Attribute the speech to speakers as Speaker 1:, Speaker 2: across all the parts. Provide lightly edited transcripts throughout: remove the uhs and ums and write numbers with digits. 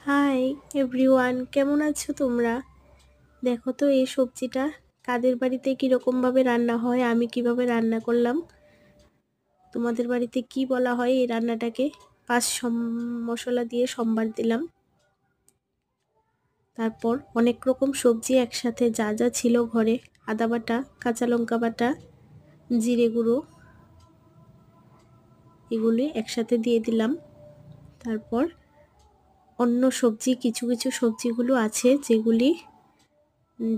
Speaker 1: Hi everyone, কেমন আছো তোমরা? দেখো তো এই সবজিটা কাদের বাড়িতে কীরকমভাবে রান্না হয়, আমি কিভাবে রান্না করলাম। তোমাদের বাড়িতে কি বলা হয় এই রান্নাটাকে? মশলা দিয়ে সম্বার দিলাম। তারপর অনেক রকম সবজি একসাথে যা যা ছিল ঘরে, আদা বাটা, কাঁচা লঙ্কা বাটা, জিরে গুঁড়ো, এগুলি একসাথে দিয়ে দিলাম। তারপর অন্য সবজি কিছু কিছু সবজিগুলো আছে যেগুলি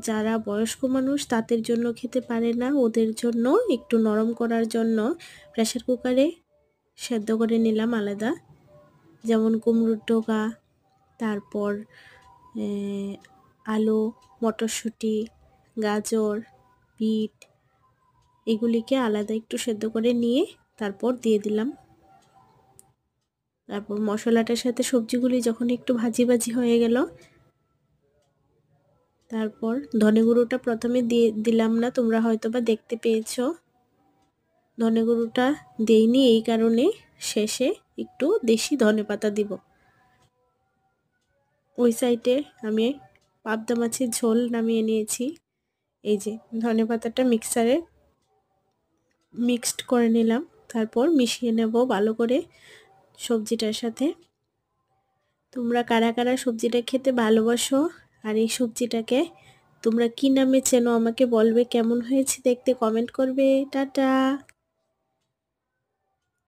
Speaker 1: যারা বয়স্ক মানুষ তাদের জন্য খেতে পারে না, ওদের জন্য একটু নরম করার জন্য প্রেসার কুকারে সেদ্ধ করে নিলাম আলাদা। যেমন কুমড়োর ডগা, তারপর আলু, মটরশুঁটি, গাজর, বিট, এগুলিকে আলাদা একটু সেদ্ধ করে নিয়ে তারপর দিয়ে দিলাম। তারপর মশলাটার সাথে সবজিগুলি যখন একটু ভাজি ভাজি হয়ে গেল, তারপর ধনে গুঁড়োটা প্রথমে দিয়ে দিলাম না, তোমরা হয়তো বা দেখতে পেয়েছো। ধনে গুঁড়োটা দেইনি এই কারণে শেষে একটু দেশি ধনে পাতা দিব। ওই সাইডে আমি পাবদা মাছের ঝোল নামিয়ে নিয়েছি। এই যে ধনে পাতাটা মিক্সারে মিক্সড করে নিলাম, তারপর মিশিয়ে নেব ভালো করে সবজিটার সাথে। তোমরা কারা কারা সবজিটা খেতে ভালোবাসো, আর এই সবজিটাকে তোমরা কি নামে চেনো আমাকে বলবে, কেমন হয়েছে দেখতে কমেন্ট করবে। টাটা।